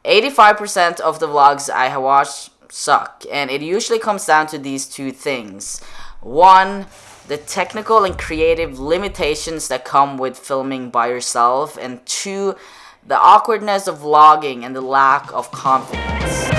85% of the vlogs I have watched suck, and it usually comes down to these two things. One, the technical and creative limitations that come with filming by yourself, and two, the awkwardness of vlogging and the lack of confidence.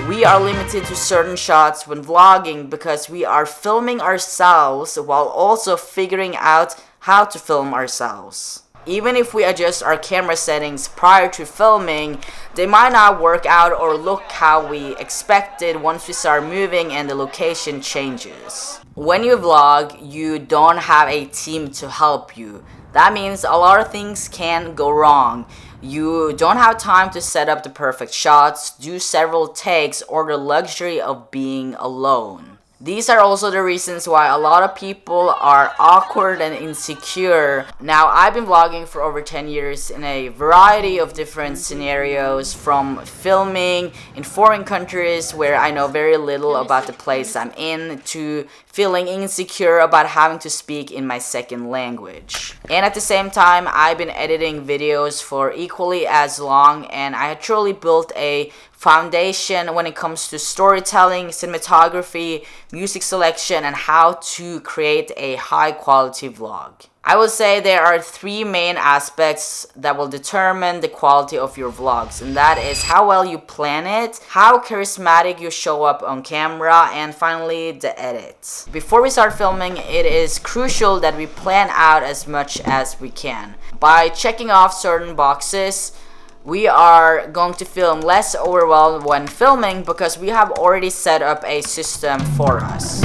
We are limited to certain shots when vlogging because we are filming ourselves while also figuring out how to film ourselves. Even if we adjust our camera settings prior to filming, they might not work out or look how we expected once we start moving and the location changes. When you vlog, you don't have a team to help you. That means a lot of things can go wrong. You don't have time to set up the perfect shots, do several takes, or the luxury of being alone. These are also the reasons why a lot of people are awkward and insecure. Now, I've been vlogging for over 10 years in a variety of different scenarios, from filming in foreign countries where I know very little about the place I'm in, to feeling insecure about having to speak in my second language. And at the same time, I've been editing videos for equally as long, and I had truly built a foundation when it comes to storytelling, cinematography, music selection, and how to create a high quality vlog. I would say there are three main aspects that will determine the quality of your vlogs, and that is how well you plan it, how charismatic you show up on camera, and finally the edit. Before we start filming, it is crucial that we plan out as much as we can. By checking off certain boxes, we are going to feel less overwhelmed when filming because we have already set up a system for us.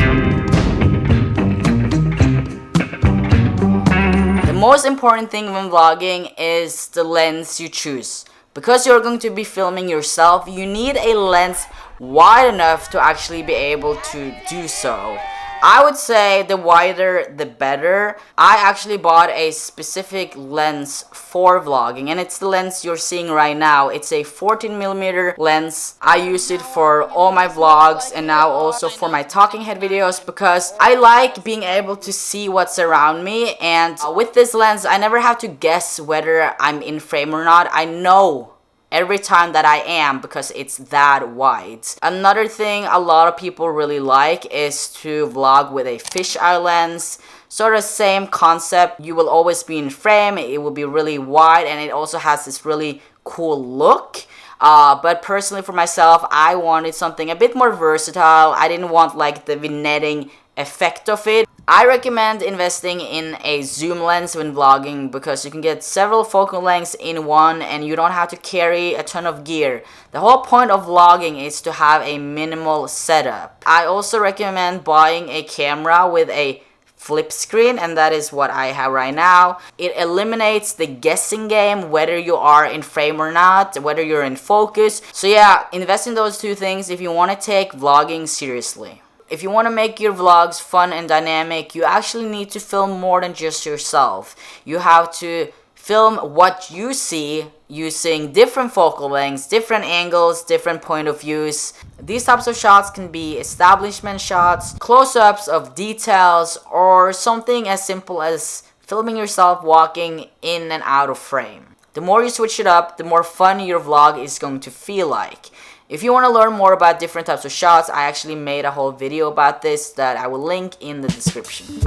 The most important thing when vlogging is the lens you choose. Because you're going to be filming yourself, you need a lens wide enough to actually be able to do so. I would say the wider the better. I actually bought a specific lens for vlogging, and it's the lens you're seeing right now. It's a 14mm lens. I use it for all my vlogs and now also for my talking head videos because I like being able to see what's around me, and with this lens I never have to guess whether I'm in frame or not. I know every time that I am because it's that wide. Another thing a lot of people really like is to vlog with a fisheye lens. Sort of same concept. You will always be in frame, it will be really wide, and it also has this really cool look. But personally for myself, I wanted something a bit more versatile. I didn't want like the vignetting effect of it. I recommend investing in a zoom lens when vlogging because you can get several focal lengths in one and you don't have to carry a ton of gear. The whole point of vlogging is to have a minimal setup. I also recommend buying a camera with a flip screen, and that is what I have right now. It eliminates the guessing game whether you are in frame or not, whether you're in focus. So yeah, invest in those two things if you want to take vlogging seriously. If you want to make your vlogs fun and dynamic, you actually need to film more than just yourself. You have to film what you see using different focal lengths, different angles, different point of views. These types of shots can be establishment shots, close-ups of details, or something as simple as filming yourself walking in and out of frame. The more you switch it up, the more fun your vlog is going to feel like. If you want to learn more about different types of shots, I actually made a whole video about this that I will link in the description.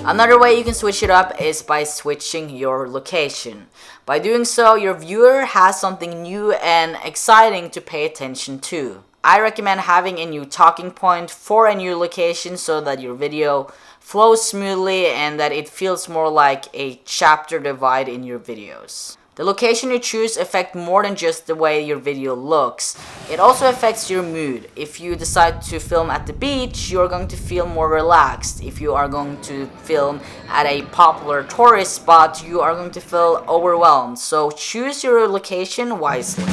Another way you can switch it up is by switching your location. By doing so, your viewer has something new and exciting to pay attention to. I recommend having a new talking point for a new location so that your video flows smoothly and that it feels more like a chapter divide in your videos. The location you choose affects more than just the way your video looks. It also affects your mood. If you decide to film at the beach, you're going to feel more relaxed. If you are going to film at a popular tourist spot, you are going to feel overwhelmed. So choose your location wisely.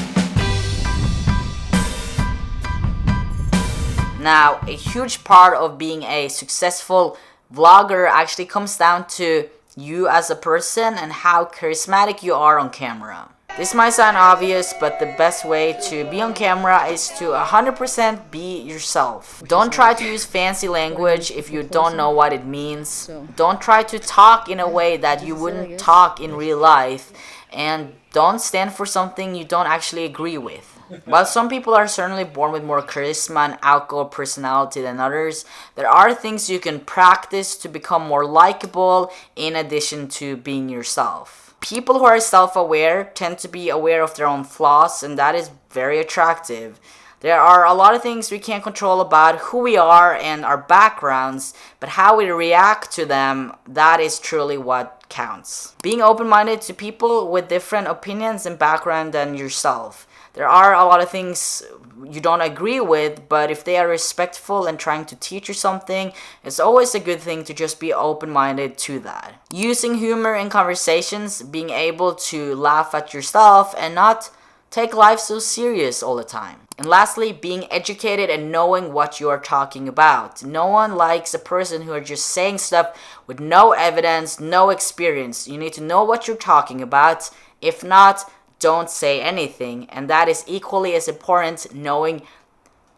Now, a huge part of being a successful vlogger actually comes down to you as a person and how charismatic you are on camera. This might sound obvious, but the best way to be on camera is to 100% be yourself. Don't try to use fancy language if you don't know what it means. Don't try to talk in a way that you wouldn't talk in real life. And don't stand for something you don't actually agree with. While some people are certainly born with more charisma and outgoing personality than others, there are things you can practice to become more likable in addition to being yourself. People who are self-aware tend to be aware of their own flaws, and that is very attractive. There are a lot of things we can't control about who we are and our backgrounds, but how we react to them, that is truly what counts. Being open-minded to people with different opinions and background than yourself. There are a lot of things you don't agree with, but if they are respectful and trying to teach you something, it's always a good thing to just be open-minded to that. Using humor in conversations, being able to laugh at yourself and not take life so serious all the time. And lastly, being educated and knowing what you are talking about. No one likes a person who are just saying stuff with no evidence, no experience. You need to know what you're talking about. If not, don't say anything. And that is equally as important, knowing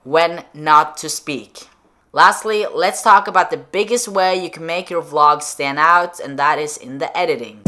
when not to speak. Lastly, let's talk about the biggest way you can make your vlog stand out, and that is in the editing.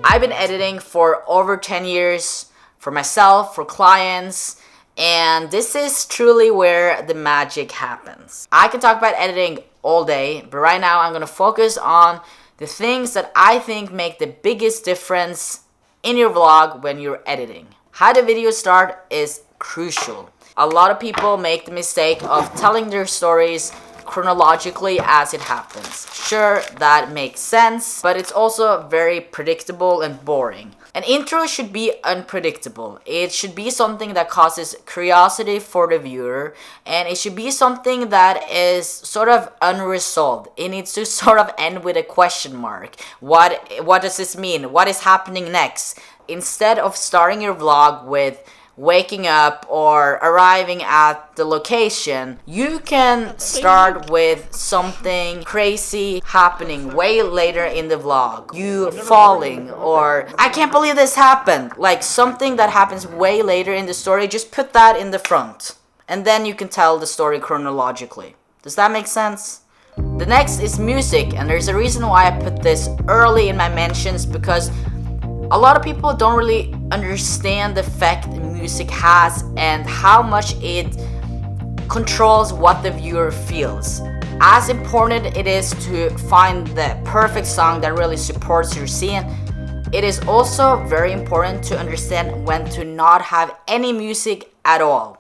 I've been editing for over 10 years for myself, for clients, and this is truly where the magic happens. I can talk about editing all day, but right now I'm going to focus on the things that I think make the biggest difference in your vlog when you're editing. How the video start is crucial. A lot of people make the mistake of telling their stories chronologically as it happens. Sure, that makes sense, but it's also very predictable and boring. An intro should be unpredictable. It should be something that causes curiosity for the viewer, and it should be something that is sort of unresolved. It needs to sort of end with a question mark. What does this mean? What is happening next? Instead of starting your vlog with waking up or arriving at the location, you can start with something crazy happening way later in the vlog. You falling, or I can't believe this happened. Like something that happens way later in the story, just put that in the front. And then you can tell the story chronologically. Does that make sense? The next is music, and there's a reason why I put this early in my mentions, because a lot of people don't really understand the effect music has and how much it controls what the viewer feels. As important it is to find the perfect song that really supports your scene, it is also very important to understand when to not have any music at all.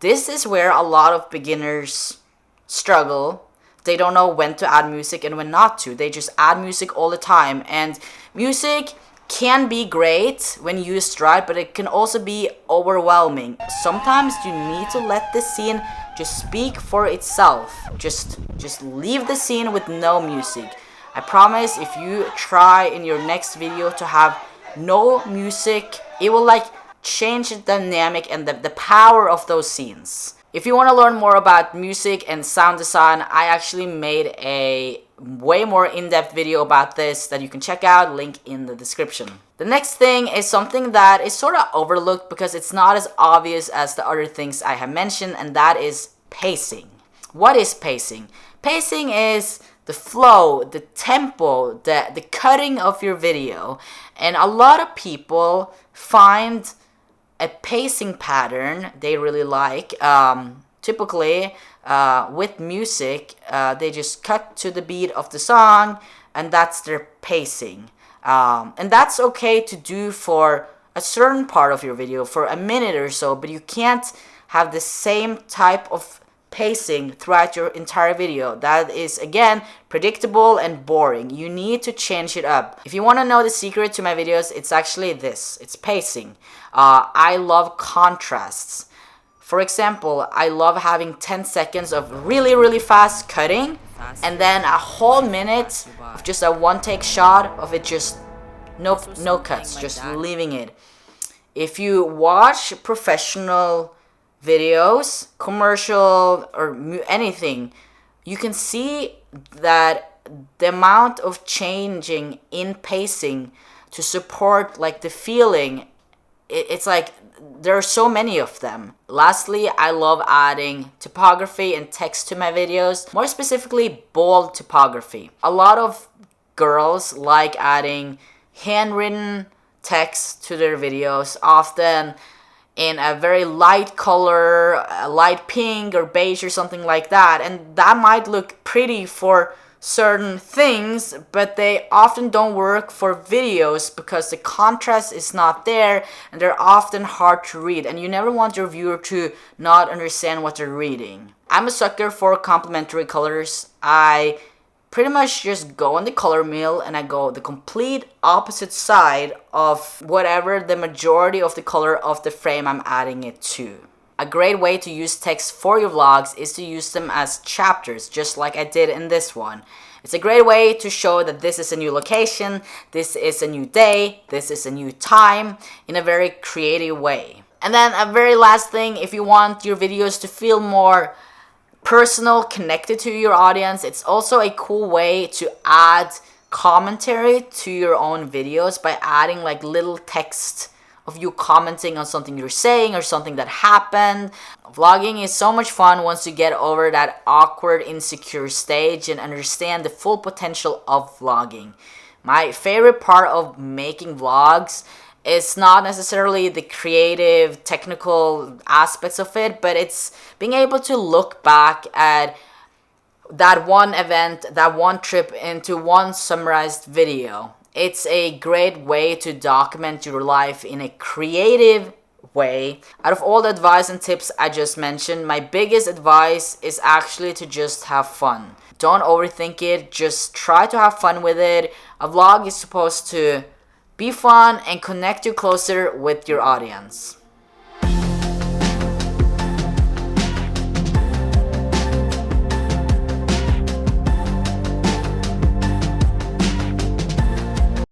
This is where a lot of beginners struggle. They don't know when to add music and when not to. They just add music all the time, and music can be great when used right, but it can also be overwhelming. Sometimes you need to let the scene just speak for itself. Just leave the scene with no music. I promise if you try in your next video to have no music, it will like change the dynamic and the power of those scenes. If you want to learn more about music and sound design, I actually made a way more in-depth video about this that you can check out, link in the description. The next thing is something that is sort of overlooked because it's not as obvious as the other things I have mentioned, and that is pacing. What is pacing? Pacing is the flow, the tempo, the cutting of your video, and a lot of people find a pacing pattern they really like. Typically, with music, they just cut to the beat of the song, and that's their pacing. And that's okay to do for a certain part of your video, for a minute or so, but you can't have the same type of pacing throughout your entire video. That is, again, predictable and boring. You need to change it up. If you want to know the secret to my videos, it's actually this. It's pacing. I love contrasts. For example, I love having 10 seconds of really, really fast cutting, and then a whole minute of just a one-take shot of it, just no cuts, just leaving it. If you watch professional videos, commercial or anything, you can see that the amount of changing in pacing to support like the feeling, it's like there are so many of them. Lastly, I love adding typography and text to my videos, more specifically bold typography. A lot of girls like adding handwritten text to their videos, often in a very light color, a light pink or beige or something like that, and that might look pretty for certain things, but they often don't work for videos because the contrast is not there and they're often hard to read, and you never want your viewer to not understand what they're reading. I'm a sucker for complementary colors. I pretty much just go on the color wheel and I go the complete opposite side of whatever the majority of the color of the frame I'm adding it to. A great way to use text for your vlogs is to use them as chapters, just like I did in this one. It's a great way to show that this is a new location, this is a new day, this is a new time, in a very creative way. And then a very last thing, if you want your videos to feel more personal, connected to your audience, it's also a cool way to add commentary to your own videos by adding like little text of you commenting on something you're saying or something that happened. Vlogging is so much fun once you get over that awkward, insecure stage and understand the full potential of vlogging. My favorite part of making vlogs is not necessarily the creative, technical aspects of it, but it's being able to look back at that one event, that one trip into one summarized video. It's a great way to document your life in a creative way. Out of all the advice and tips I just mentioned, my biggest advice is actually to just have fun. Don't overthink it, just try to have fun with it. A vlog is supposed to be fun and connect you closer with your audience.